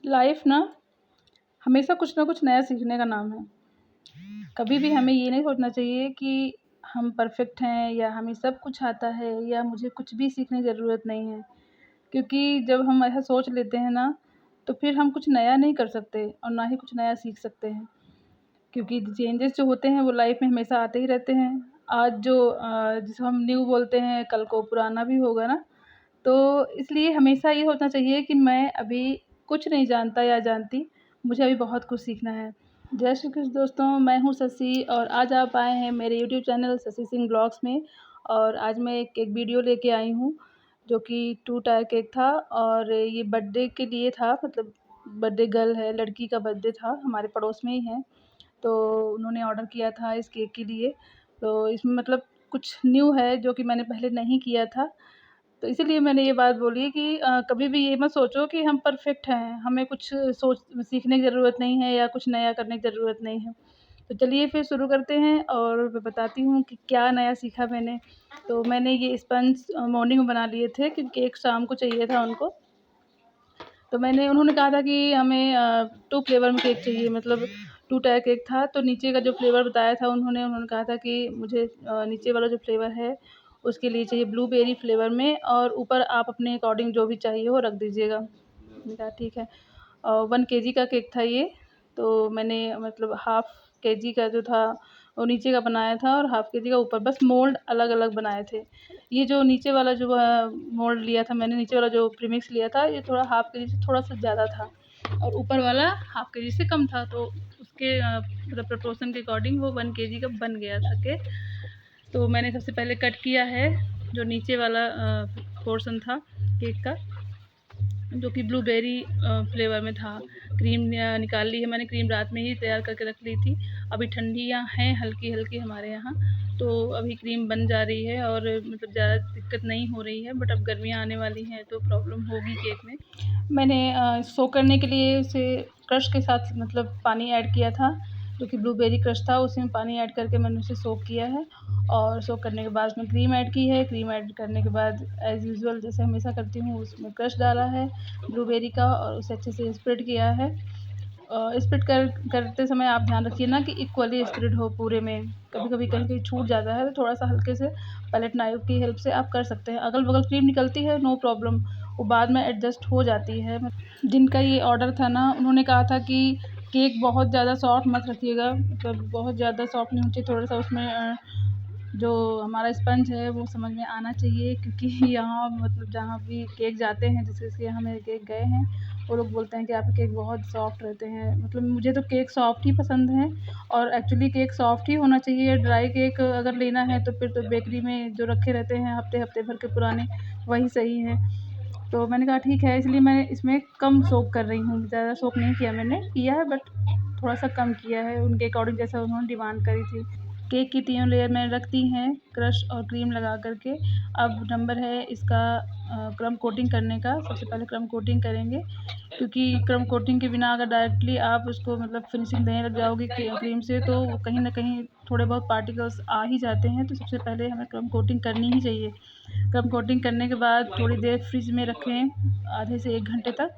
Life ना हमेशा कुछ ना कुछ नया सीखने का नाम है। कभी भी हमें ये नहीं सोचना चाहिए कि हम परफेक्ट हैं या हमें सब कुछ आता है या मुझे कुछ भी सीखने की ज़रूरत नहीं है। क्योंकि जब हम ऐसा सोच लेते हैं ना, तो फिर हम कुछ नया नहीं कर सकते और ना ही कुछ नया सीख सकते हैं। क्योंकि चेंजेस जो होते हैं वो लाइफ में हमेशा आते ही रहते हैं। आज जो जिसे हम न्यू बोलते हैं, कल को पुराना भी होगा ना। तो इसलिए हमेशा ये सोचना चाहिए कि मैं अभी कुछ नहीं जानता या जानती, मुझे अभी बहुत कुछ सीखना है। जय श्री कृष्ण दोस्तों, मैं हूँ शशि और आज आप आए हैं मेरे YouTube channel Shashi Singh blogs में। और आज मैं एक केक वीडियो लेके आई हूँ जो कि 2 टायर केक था और ये बर्थडे के लिए था। मतलब बर्थडे गर्ल है, लड़की का बर्थडे था, हमारे पड़ोस में ही है। तो उन्होंने ऑर्डर किया था इस केक के लिए। तो इसमें मतलब कुछ न्यू है जो कि मैंने पहले नहीं किया था। तो इसीलिए मैंने ये बात बोली कि कभी भी ये मत सोचो कि हम परफ़ेक्ट हैं, हमें कुछ सोच सीखने की ज़रूरत नहीं है या कुछ नया करने की ज़रूरत नहीं है। तो चलिए फिर शुरू करते हैं और मैं बताती हूँ कि क्या नया सीखा मैंने। तो मैंने ये स्पंज मॉर्निंग में बना लिए थे क्योंकि केक शाम को चाहिए था उनको। तो उन्होंने कहा था कि हमें 2 फ्लेवर में केक चाहिए, मतलब 2 टायर केक था। तो नीचे का जो फ्लेवर बताया था उन्होंने कहा था कि मुझे नीचे वाला जो फ्लेवर है उसके लिए चाहिए ब्लूबेरी फ्लेवर में और ऊपर आप अपने अकॉर्डिंग जो भी चाहिए वो रख दीजिएगा। मैंने कहा ठीक है। 1 केजी का केक था ये। तो मैंने मतलब हाफ़ केजी का जो था वो नीचे का बनाया था और हाफ़ केजी का ऊपर, बस मोल्ड अलग-अलग बनाए थे। ये जो नीचे वाला जो मोल्ड लिया था मैंने, नीचे वाला जो प्रीमिक्स लिया था, ये थोड़ा हाफ़ केजी से थोड़ा-सा ज़्यादा था और ऊपर वाला हाफ़ केजी से कम था। तो उसके मतलब प्रोपोर्शन के अकॉर्डिंग वो 1 केजी का बन गया था केक। तो मैंने सबसे पहले कट किया है जो नीचे वाला पोर्शन था केक का, जो कि ब्लूबेरी फ्लेवर में था। क्रीम निकाल ली है मैंने, क्रीम रात में ही तैयार करके रख ली थी। अभी ठंडियाँ हैं हल्की-हल्की हमारे यहाँ, तो अभी क्रीम बन जा रही है और मतलब ज़्यादा दिक्कत नहीं हो रही है। बट अब गर्मियाँ आने वाली हैं तो प्रॉब्लम होगी केक में। मैंने सोक करने के लिए उसे क्रश के साथ मतलब पानी ऐड किया था, जो कि ब्लूबेरी क्रश था, उसी में पानी ऐड करके मैंने उसे सोक किया है। और सोक करने के बाद उसमें क्रीम ऐड की है। क्रीम ऐड करने के बाद एज़ यूजुअल जैसे हमेशा करती हूँ उसमें क्रश डाला है ब्लूबेरी का और उसे अच्छे से स्प्रेड किया है। स्प्रेड करते समय आप ध्यान रखिए ना कि इक्वली स्प्रेड हो पूरे में। कभी-कभी कहीं-कहीं छूट जाता है तो थोड़ा-सा हल्के से पैलेट नाइफ़ की हेल्प से आप कर सकते हैं। अगल-बगल क्रीम निकलती है, नो प्रॉब्लम, वो बाद में एडजस्ट हो जाती है। जिनका ये ऑर्डर था ना, उन्होंने कहा था कि केक बहुत ज़्यादा सॉफ्ट मत रखिएगा, मतलब बहुत ज़्यादा सॉफ्ट नहीं होना चाहिए, थोड़ा-सा उसमें जो हमारा स्पंज है वो समझ में आना चाहिए। क्योंकि यहाँ मतलब जहाँ भी केक जाते हैं, जिसके यहाँ मेरे केक गए हैं, वो लोग बोलते हैं कि आपके केक बहुत सॉफ्ट रहते हैं। मतलब मुझे तो केक सॉफ्ट ही पसंद है और एक्चुअली केक सॉफ्ट ही होना चाहिए। ड्राई केक अगर लेना है तो फिर तो बेकरी में जो रखे रहते हैं हफ्ते-हफ्ते भर के पुराने, वही सही हैं। तो मैंने कहा ठीक है, इसलिए मैं इसमें कम सोक कर रही हूँ, ज़्यादा सोक नहीं किया मैंने, किया है बट थोड़ा-सा कम किया है उनके अकॉर्डिंग जैसा उन्होंने डिमांड करी थी। केक की तीनों लेयर मैंने रख दी हैं क्रश और क्रीम लगा कर के। अब नंबर है इसका क्रम्ब कोटिंग करने का। सबसे पहले क्रम्ब कोटिंग करेंगे, क्योंकि क्रम्ब कोटिंग के बिना अगर डायरेक्टली आप उसको मतलब फिनिशिंग देने लग जाओगे क्रीम से तो कहीं न कहीं थोड़े बहुत पार्टिकल्स आ ही जाते हैं। तो सबसे पहले हमें क्रम्ब कोटिंग करनी ही चाहिए। क्रम्ब कोटिंग करने के बाद थोड़ी देर फ्रिज में रखें, आधे से 1 घंटे तक,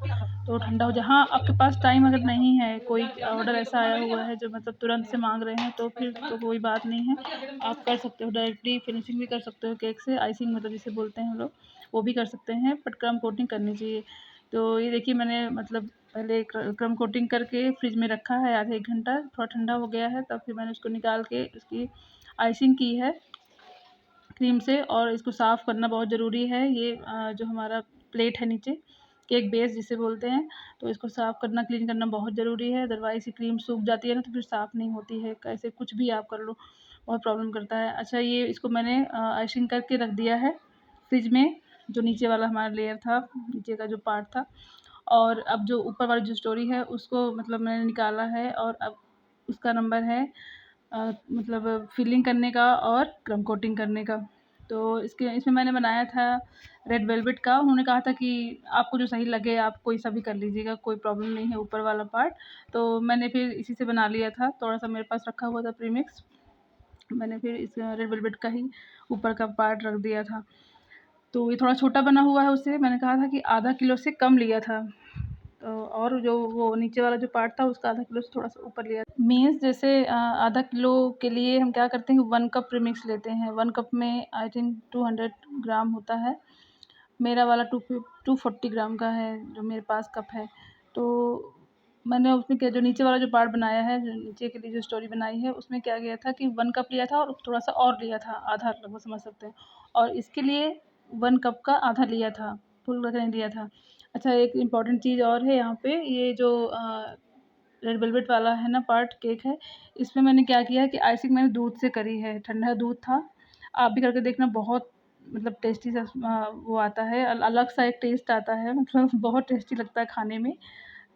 तो ठंडा हो जाए। हाँ, आपके पास टाइम अगर नहीं है, कोई ऑर्डर ऐसा आया हुआ है जो मतलब तुरंत से माँग रहे हैं, तो फिर तो कोई बात नहीं है, आप कर सकते हो डायरेक्टली फिनिशिंग भी कर सकते हो केक से, आइसिंग मतलब जिसे बोलते हैं हम लोग, वो भी कर सकते हैं, बट क्रम्ब कोटिंग करनी चाहिए। तो ये देखिए मैंने मतलब पहले क्रम्ब कोटिंग करके फ्रिज में रखा है आधे 1 घंटा, थोड़ा ठंडा हो गया है, तब फिर मैंने उसको निकाल के उसकी आइसिंग की है क्रीम से। और इसको साफ़ करना बहुत ज़रूरी है। ये जो हमारा प्लेट है नीचे, केक बेस जिसे बोलते हैं, तो इसको साफ़ करना, क्लीन करना बहुत ज़रूरी है। अदरवाइज़ ये क्रीम सूख जाती है ना तो फिर साफ़ नहीं होती है। कैसे कुछ भी आप कर लो, बहुत प्रॉब्लम करता है। अच्छा, ये इसको मैंने आइसिंग करके रख दिया है फ्रिज में, जो नीचे वाला हमारा लेयर था, नीचे का जो पार्ट था। और अब जो ऊपर वाली जो स्टोरी है उसको मतलब मैंने निकाला है और अब उसका नंबर है मतलब फिलिंग करने का और क्रम्ब कोटिंग करने का। तो इसमें मैंने बनाया था रेड वेलवेट का। उन्होंने कहा था कि आपको जो सही लगे आप कोई सा भी कर लीजिएगा, कोई प्रॉब्लम नहीं है ऊपर वाला पार्ट। तो मैंने फिर इसी से बना लिया था, थोड़ा-सा मेरे पास रखा हुआ था प्रीमिक्स, मैंने फिर इस रेड वेलवेट का ही ऊपर का पार्ट रख दिया था। तो ये थोड़ा छोटा बना हुआ है, उससे मैंने कहा था कि आधा किलो से कम लिया था। तो और जो वो नीचे वाला जो पार्ट था उसका आधा किलो से थोड़ा सा ऊपर लिया। मीन्स जैसे आधा किलो के लिए हम क्या करते हैं, 1 कप प्रीमिक्स लेते हैं। 1 कप में आई थिंक 200 ग्राम होता है। मेरा वाला 240 ग्राम का है जो मेरे पास कप है। तो मैंने उसमें क्या, जो नीचे वाला जो पार्ट बनाया है, जो नीचे के लिए जो स्टोरी बनाई है, उसमें क्या किया था कि 1 कप लिया था और थोड़ा सा और लिया था, आधा लगभग समझ सकते हैं। और इसके लिए 1 कप का आधा लिया था, फुल करके नहीं लिया था। अच्छा, एक इम्पॉर्टेंट चीज़ और है यहाँ पे, ये जो रेड वेलवेट वाला है ना पार्ट केक है, इसमें मैंने क्या किया है कि आइसिंग मैंने दूध से करी है, ठंडा दूध था। आप भी करके देखना, बहुत मतलब टेस्टी सा वो आता है, अलग सा एक टेस्ट आता है, मतलब बहुत टेस्टी लगता है खाने में।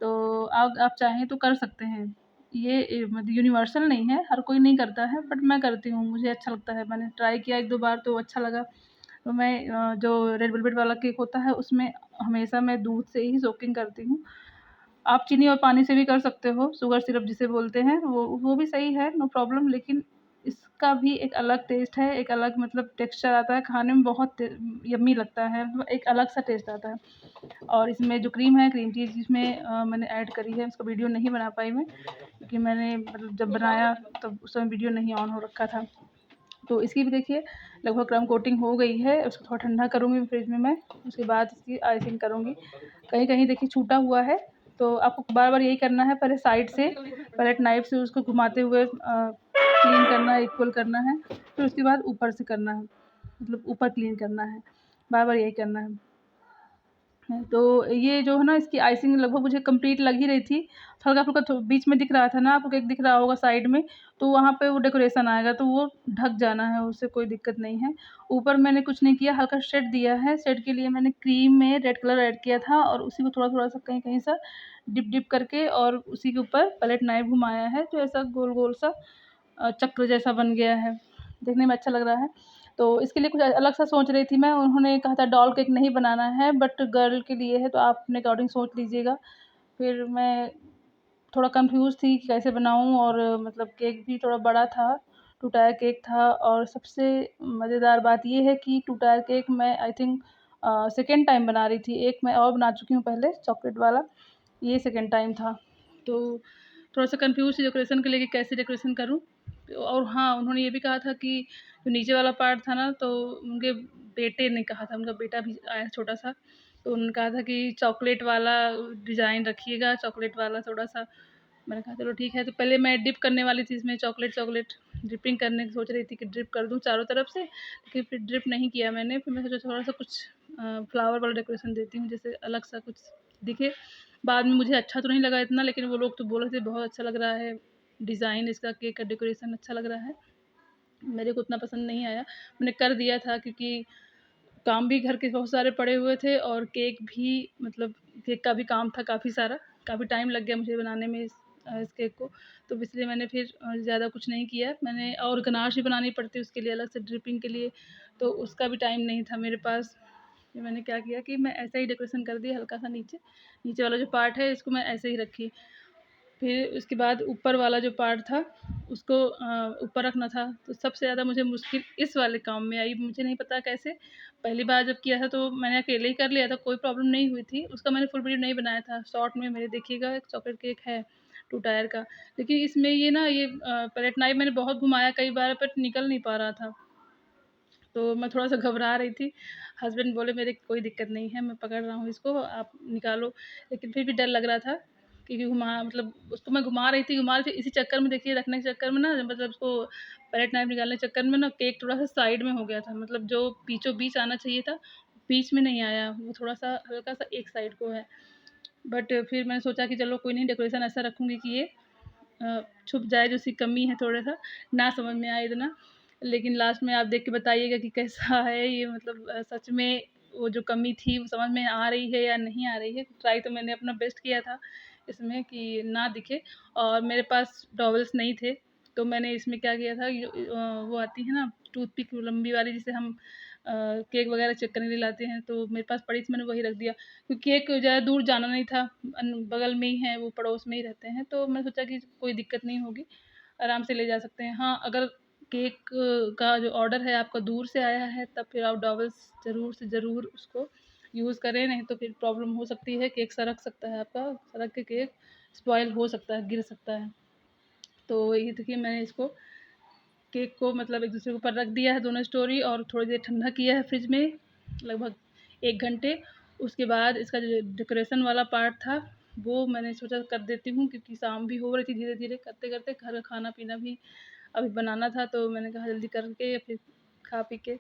तो आप चाहें तो कर सकते हैं। ये मतलब यूनिवर्सल नहीं है, हर कोई नहीं करता है, बट मैं करती हूँ, मुझे अच्छा लगता है। मैंने ट्राई किया 1-2 बार तो अच्छा लगा। तो मैं जो रेड वेलवेट वाला केक होता है उसमें हमेशा मैं दूध से ही सोकिंग करती हूँ। आप चीनी और पानी से भी कर सकते हो, शुगर सिरप जिसे बोलते हैं, वो भी सही है, नो प्रॉब्लम। लेकिन इसका भी एक अलग टेस्ट है, एक अलग मतलब टेक्सचर आता है, खाने में बहुत यम्मी लगता है, मतलब एक अलग सा टेस्ट आता है। और इसमें जो क्रीम है, क्रीम चीज़ जिसमें मैंने ऐड करी है, उसका वीडियो नहीं बना पाई मैं, क्योंकि मैंने मतलब जब बनाया तब उस समय वीडियो नहीं ऑन हो रखा था। तो इसकी भी देखिए लगभग क्रम कोटिंग हो गई है। उसको थोड़ा ठंडा करूँगी फ्रिज में मैं, उसके बाद इसकी आइसिंग करूँगी। कहीं-कहीं देखिए छूटा हुआ है, तो आपको बार-बार यही करना है, पहले साइड से पलेट नाइफ़ से उसको घुमाते हुए क्लीन करना है, इक्वल करना है, फिर उसके बाद ऊपर से करना है, मतलब ऊपर क्लीन करना है, बार-बार यही करना है। तो ये जो है ना, इसकी आइसिंग लगभग मुझे कंप्लीट लग ही रही थी। हल्का-फुल्का थो बीच में दिख रहा था ना आपको, केक दिख रहा होगा साइड में, तो वहाँ पे वो डेकोरेशन आएगा, तो वो ढक जाना है, उससे कोई दिक्कत नहीं है। ऊपर मैंने कुछ नहीं किया, हल्का शेड दिया है। शेड के लिए मैंने क्रीम में रेड कलर ऐड किया था और उसी को थोड़ा-थोड़ा सा कहीं-कहीं सा डिप-डिप करके और उसी के ऊपर पलेट नाइफ़ घुमाया है, तो ऐसा गोल-गोल सा चक्र जैसा बन गया है। देखने में अच्छा लग रहा है। तो इसके लिए कुछ अलग सा सोच रही थी मैं, उन्होंने कहा था डॉल केक नहीं बनाना है, बट गर्ल के लिए है, तो आप अपने अकॉर्डिंग सोच लीजिएगा। फिर मैं थोड़ा कन्फ्यूज़ थी कि कैसे बनाऊँ, और मतलब केक भी थोड़ा बड़ा था, 2 टायर केक था। और सबसे मज़ेदार बात ये है कि 2 टायर केक मैं आई थिंक सेकंड टाइम बना रही थी। एक मैं और बना चुकी हूँ पहले, चॉकलेट वाला, ये सेकंड टाइम था। तो थोड़ा-सा कन्फ्यूज़ थी डेकोरेशन को लेके, कैसे डेकोरेशन करूँ। और हाँ, उन्होंने ये भी कहा था कि जो नीचे वाला पार्ट था ना, तो उनके बेटे ने कहा था, उनका बेटा भी आया छोटा-सा, तो उन्होंने कहा था कि चॉकलेट वाला डिज़ाइन रखिएगा, चॉकलेट वाला थोड़ा-सा। मैंने कहा चलो ठीक है। तो पहले मैं डिप करने वाली थी इसमें, चॉकलेट डिपिंग करने की सोच रही थी कि ड्रिप कर दूँ चारों तरफ से, लेकिन फिर ड्रिप नहीं किया मैंने। फिर मैं सोचा थोड़ा-सा कुछ फ्लावर वाला डेकोरेशन देती हूँ, जैसे अलग सा कुछ दिखे। बाद में मुझे अच्छा तो नहीं लगा इतना, लेकिन वो लोग तो बोल रहे थे बहुत अच्छा लग रहा है, डिज़ाइन इसका, केक का डेकोरेशन अच्छा लग रहा है। मेरे को उतना पसंद नहीं आया। मैंने कर दिया था क्योंकि काम भी घर के बहुत सारे पड़े हुए थे, और केक भी मतलब केक का भी काम था काफ़ी सारा, काफ़ी टाइम लग गया मुझे बनाने में इस केक को। तो इसलिए मैंने फिर ज़्यादा कुछ नहीं किया। मैंने और गनाश भी बनानी पड़ती है उसके लिए अलग से ड्रिपिंग के लिए, तो उसका भी टाइम नहीं था मेरे पास। फिर मैंने क्या किया कि मैं ऐसा ही डेकोरेशन कर दिया हल्का सा नीचे, नीचे वाला जो पार्ट है इसको मैं ऐसे ही रखी। फिर उसके बाद ऊपर वाला जो पार्ट था उसको ऊपर रखना था। तो सबसे ज़्यादा मुझे मुश्किल इस वाले काम में आई, मुझे नहीं पता कैसे। पहली बार जब किया था तो मैंने अकेले ही कर लिया था, कोई प्रॉब्लम नहीं हुई थी। उसका मैंने फुल वीडियो नहीं बनाया था, शॉर्ट में मेरे देखिएगा, एक चॉकलेट केक है 2 टायर का। लेकिन इसमें ये ना, ये पैलेट नाइफ़ मैंने बहुत घुमाया कई बार, बट निकल नहीं पा रहा था। तो मैं थोड़ा-सा घबरा रही थी। हस्बैंड बोले मेरे कोई दिक्कत नहीं है, मैं पकड़ रहा हूँ इसको, आप निकालो। लेकिन फिर भी डर लग रहा था, क्योंकि मतलब उसको मैं घुमा रही थी, इसी चक्कर में देखिए, रखने के चक्कर में ना, मतलब उसको पैलेट नाइफ़ निकालने के चक्कर में ना, केक थोड़ा-सा साइड में हो गया था। मतलब जो बीचों-बीच आना चाहिए था, बीच में नहीं आया, वो थोड़ा-सा हल्का-सा एक साइड को है। बट फिर मैंने सोचा कि चलो कोई नहीं, डेकोरेशन ऐसा रखूँगी कि ये छुप जाए, जो उसकी कमी है थोड़ा-सा, ना समझ में आए इतना। लेकिन लास्ट में आप देख के बताइएगा कि कैसा है ये, मतलब सच में वो जो कमी थी वो समझ में आ रही है या नहीं आ रही है। ट्राई तो मैंने अपना बेस्ट किया था इसमें कि ना दिखे, और मेरे पास डॉवल्स नहीं थे, तो मैंने इसमें क्या किया था, वो आती है ना टूथपिक लंबी वाली, जिसे हम केक वगैरह चेक करने के लिए लाते हैं, तो मेरे पास पड़ी थी, मैंने वही रख दिया। क्योंकि केक ज़्यादा दूर जाना नहीं था, बगल में ही है, वो पड़ोस में ही रहते हैं, तो मैंने सोचा कि कोई दिक्कत नहीं होगी, आराम से ले जा सकते हैं। हाँ, अगर केक का जो ऑर्डर है आपका दूर से आया है, तब फिर आप डॉवल्स ज़रूर से ज़रूर उसको यूज़ करें, नहीं तो फिर प्रॉब्लम हो सकती है, केक सरक सकता है आपका, सरक के केक स्पॉइल हो सकता है, गिर सकता है। तो ये देखिए मैंने इसको केक को मतलब एक दूसरे के ऊपर रख दिया है दोनों स्टोरी, और थोड़ी देर ठंडा किया है फ्रिज में, लगभग 1 घंटे। उसके बाद इसका जो डेकोरेशन वाला पार्ट था वो मैंने सोचा कर देती हूँ, क्योंकि शाम भी हो रही थी, धीरे धीरे करते करते घर का खाना पीना भी अभी बनाना था, तो मैंने कहा जल्दी करके या फिर खा पी के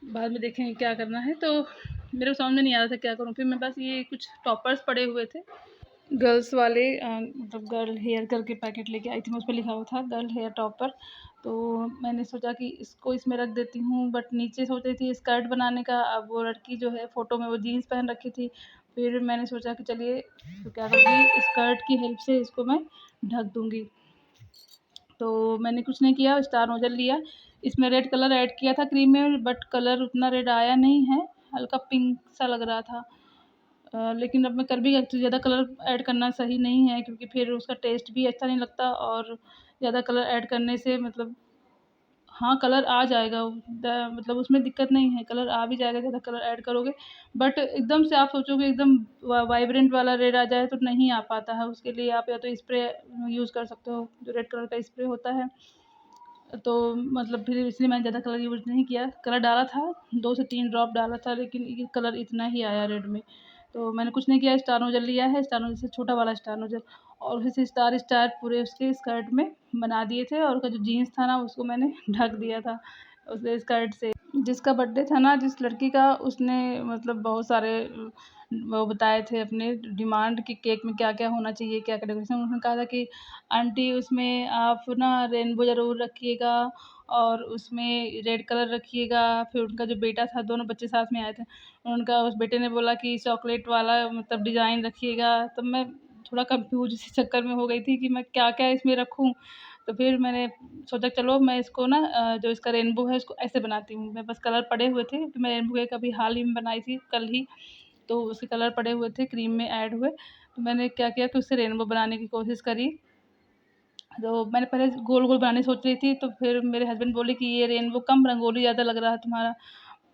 बाद में देखेंगे क्या करना है। तो मेरे को समझ में नहीं आ रहा था क्या करूँ, फिर मेरे पास ये कुछ टॉपर्स पड़े हुए थे, गर्ल्स वाले, मतलब गर्ल हेयर करके पैकेट लेके आई थी मैं, उस पे लिखा हुआ था गर्ल हेयर टॉपर। तो मैंने सोचा कि इसको इसमें रख देती हूँ, बट नीचे सोच रही थी स्कर्ट बनाने का। अब वो लड़की जो है फ़ोटो में वो जीन्स पहन रखी थी, फिर मैंने सोचा कि चलिए तो क्या करूँगी, स्कर्ट की हेल्प से इसको मैं ढक दूँगी। तो मैंने कुछ नहीं किया, स्टार नोजल लिया, इसमें रेड कलर ऐड किया था क्रीम में, बट कलर उतना रेड आया नहीं है, हल्का पिंक सा लग रहा था। लेकिन अब मैं कर भी सकती हूँ, ज़्यादा कलर ऐड करना सही नहीं है, क्योंकि फिर उसका टेस्ट भी अच्छा नहीं लगता, और ज़्यादा कलर ऐड करने से मतलब हाँ, कलर आ जाएगा, मतलब उसमें दिक्कत नहीं है, कलर आ भी जाएगा ज़्यादा कलर ऐड करोगे, बट एकदम से आप सोचोगे एकदम वाइब्रेंट वाला रेड आ जाए तो नहीं आ पाता है। उसके लिए आप या तो स्प्रे यूज़ कर सकते हो, जो रेड कलर का स्प्रे होता है। तो मतलब फिर इसलिए मैंने ज़्यादा कलर यूज़ नहीं किया, कलर डाला था, 2 से 3 ड्रॉप डाला था, लेकिन ये कलर इतना ही आया रेड में। तो मैंने कुछ नहीं किया, स्टार नोजल लिया है, स्टार नोजल से छोटा वाला स्टार नोजल, और उसी से स्टार स्टार पूरे उसके स्कर्ट में बना दिए थे, और उसका जो जीन्स था ना उसको मैंने ढक दिया था उस स्कर्ट से। जिसका बर्थडे था ना, जिस लड़की का, उसने मतलब बहुत सारे वो बताए थे अपने डिमांड कि केक में क्या-क्या होना चाहिए, क्या-क्या डेकोरेशन। उन्होंने कहा था कि आंटी उसमें आप ना रेनबो ज़रूर रखिएगा, और उसमें रेड कलर रखिएगा। फिर उनका जो बेटा था, दोनों बच्चे साथ में आए थे, उनका उस बेटे ने बोला कि चॉकलेट वाला मतलब डिज़ाइन रखिएगा। तब मैं थोड़ा कन्फ्यूज़ इसी चक्कर में हो गई थी कि मैं क्या-क्या इसमें रखूँ। तो फिर मैंने सोचा चलो मैं इसको ना जो इसका रेनबो है इसको ऐसे बनाती हूँ। मेरे पास कलर पड़े हुए थे, तो मैं रेनबो केक अभी हाल ही में बनाई थी, कल ही। तो उसके कलर पड़े हुए थे, क्रीम में ऐड हुए, तो मैंने क्या किया कि उससे रेनबो बनाने की कोशिश करी। तो मैंने पहले गोल-गोल बनाने सोच रही थी, तो फिर मेरे हस्बैंड बोले कि ये रेनबो कम रंगोली ज़्यादा लग रहा है तुम्हारा।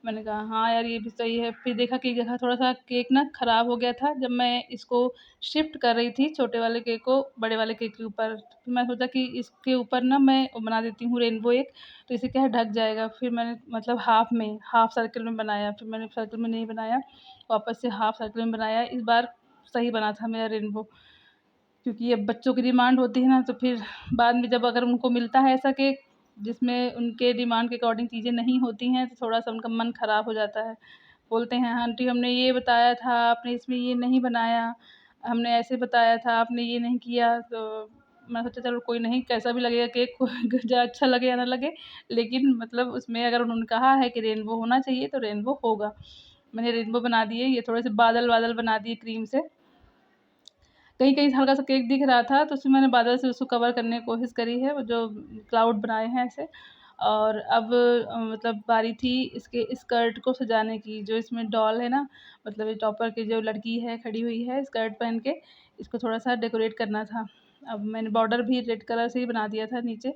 मैंने कहा हाँ यार, ये भी सही है। फिर देखा कि देखा थोड़ा-सा केक ना ख़राब हो गया था, जब मैं इसको शिफ्ट कर रही थी छोटे वाले केक को बड़े वाले केक के ऊपर। फिर मैंने सोचा कि इसके ऊपर ना मैं वो बना देती हूँ रेनबो एक, तो इससे क्या है ढक जाएगा। फिर मैंने मतलब हाफ़ सर्किल में बनाया, फिर मैंने सर्किल में नहीं बनाया, वापस से हाफ़ सर्किल में बनाया। इस बार सही बना था मेरा रेनबो। क्योंकि अब बच्चों की डिमांड होती है ना, तो फिर बाद में जब अगर उनको मिलता है ऐसा केक जिसमें उनके डिमांड के अकॉर्डिंग चीज़ें नहीं होती हैं, तो थोड़ा-सा उनका मन ख़राब हो जाता है। बोलते हैं, "हाँ, आंटी हमने ये बताया था, आपने इसमें ये नहीं बनाया, हमने ऐसे बताया था, आपने ये नहीं किया।" तो मैं सोचा चलो कोई नहीं, कैसा भी लगेगा केक को चाहे अच्छा लगे या ना लगे, लेकिन मतलब उसमें अगर उन्होंने कहा है कि रेनबो होना चाहिए, तो रेनबो होगा। मैंने रेनबो बना दिए, ये थोड़े से बादल-वादल बना दिए क्रीम से। कहीं-कहीं हल्का-सा केक दिख रहा था, तो उसमें मैंने बादल से उसको कवर करने की कोशिश करी है, वो जो क्लाउड बनाए हैं ऐसे। और अब मतलब बारी थी इसके स्कर्ट को सजाने की, जो इसमें डॉल है ना, मतलब ये टॉपर की जो लड़की है, खड़ी हुई है स्कर्ट पहन के, इसको थोड़ा-सा डेकोरेट करना था। अब मैंने बॉर्डर भी रेड कलर से ही बना दिया था नीचे,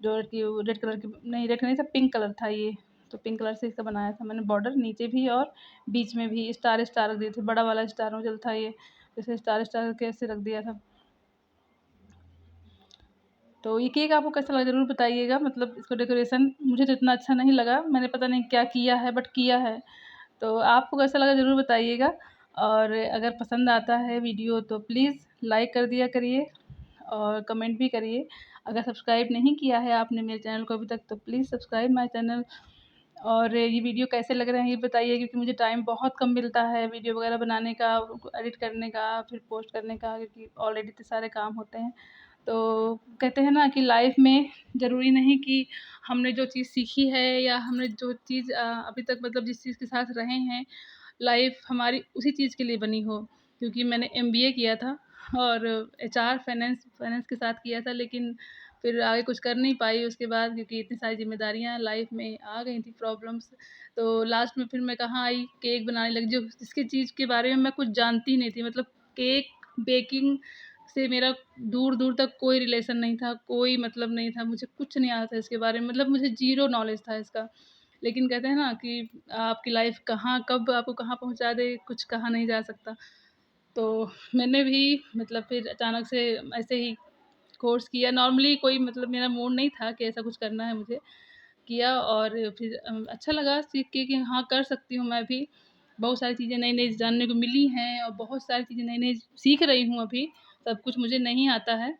जो कि वो रेड कलर की नहीं, रेड नहीं था, पिंक कलर था ये, तो पिंक कलर से इसका बनाया था मैंने बॉर्डर, नीचे भी और बीच में भी स्टार-स्टार रख दिए थे, बड़ा वाला स्टार नोज़ल था ये। जैसे स्टार-स्टार करके ऐसे रख दिया था। तो ये केक आपको कैसा लगा ज़रूर बताइएगा, मतलब इसको डेकोरेशन मुझे तो इतना अच्छा नहीं लगा, मैंने पता नहीं क्या किया है बट किया है। तो आपको कैसा लगा ज़रूर बताइएगा, और अगर पसंद आता है वीडियो तो प्लीज़ लाइक कर दिया करिए, और कमेंट भी करिए। अगर सब्सक्राइब नहीं किया है आपने मेरे चैनल को अभी तक, तो प्लीज़ सब्सक्राइब माय चैनल। और ये वीडियो कैसे लग रहे हैं ये बताइए, क्योंकि मुझे टाइम बहुत कम मिलता है वीडियो वगैरह बनाने का, उनको एडिट करने का, फिर पोस्ट करने का, क्योंकि ऑलरेडी इतने सारे काम होते हैं। तो कहते हैं ना कि लाइफ में ज़रूरी नहीं कि हमने जो चीज़ सीखी है या हमने जो चीज़ अभी तक मतलब जिस चीज़ के साथ रहे हैं, लाइफ हमारी उसी चीज़ के लिए बनी हो। क्योंकि मैंने एमबीए किया था, और एचआर फाइनेंस फाइनेंस के साथ किया था, लेकिन फिर आगे कुछ कर नहीं पाई उसके बाद, क्योंकि इतनी सारी ज़िम्मेदारियाँ लाइफ में आ गई थी, प्रॉब्लम्स। तो लास्ट में फिर मैं कहाँ आई, केक बनाने लगी, जो जिसकी चीज़ के बारे में मैं कुछ जानती नहीं थी। मतलब केक बेकिंग से मेरा दूर-दूर तक कोई रिलेशन नहीं था, कोई मतलब नहीं था, मुझे कुछ नहीं आता था इसके बारे में, मतलब मुझे ज़ीरो नॉलेज था इसका। लेकिन कहते हैं ना कि आपकी लाइफ कहाँ कब आपको कहाँ पहुँचा दे, कुछ कहा नहीं जा सकता। तो मैंने भी मतलब फिर अचानक से ऐसे ही कोर्स किया। नॉर्मली कोई मतलब मेरा मूड नहीं था कि ऐसा कुछ करना है मुझे, किया और फिर अच्छा लगा सीख के कि हाँ, कर सकती हूँ मैं भी। बहुत सारी चीज़ें नई-नई जानने को मिली हैं और बहुत सारी चीज़ें नई-नई सीख रही हूँ अभी। सब कुछ मुझे नहीं आता है।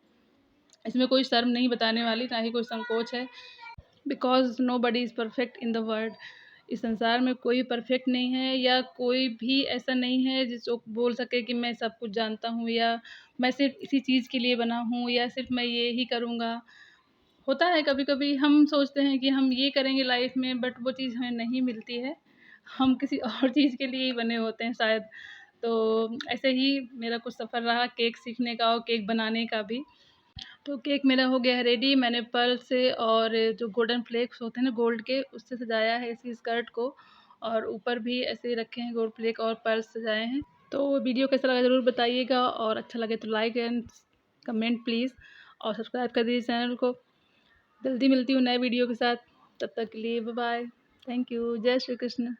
इसमें कोई शर्म नहीं बताने वाली, ना ही कोई संकोच है। Because nobody is perfect in the world. इस संसार में कोई परफेक्ट नहीं है या कोई भी ऐसा नहीं है जिसको बोल सके कि मैं सब कुछ जानता हूँ या मैं सिर्फ़ इसी चीज़ के लिए बना हूँ या सिर्फ़ मैं ये ही करूँगा। होता है कभी-कभी हम सोचते हैं कि हम ये करेंगे लाइफ़ में, बट वो चीज़ हमें नहीं मिलती है। हम किसी और चीज़ के लिए ही बने होते हैं शायद। तो ऐसे ही मेरा कुछ सफ़र रहा केक सीखने का और केक बनाने का भी। तो केक मेरा हो गया है रेडी। मैंने पर्ल से और जो गोल्डन फ्लेक्स होते हैं ना गोल्ड के, उससे सजाया है इसकी स्कर्ट को और ऊपर भी ऐसे ही रखे हैं गोल्ड फ्लेक और पर्ल्स सजाए हैं। तो वीडियो कैसा लगा ज़रूर बताइएगा और अच्छा लगे तो लाइक एंड कमेंट प्लीज़ और सब्सक्राइब कर दीजिए चैनल को। जल्दी मिलती हूँ नए वीडियो के साथ, तब तक के लिए बाय बाय। Thank you. जय श्री कृष्ण।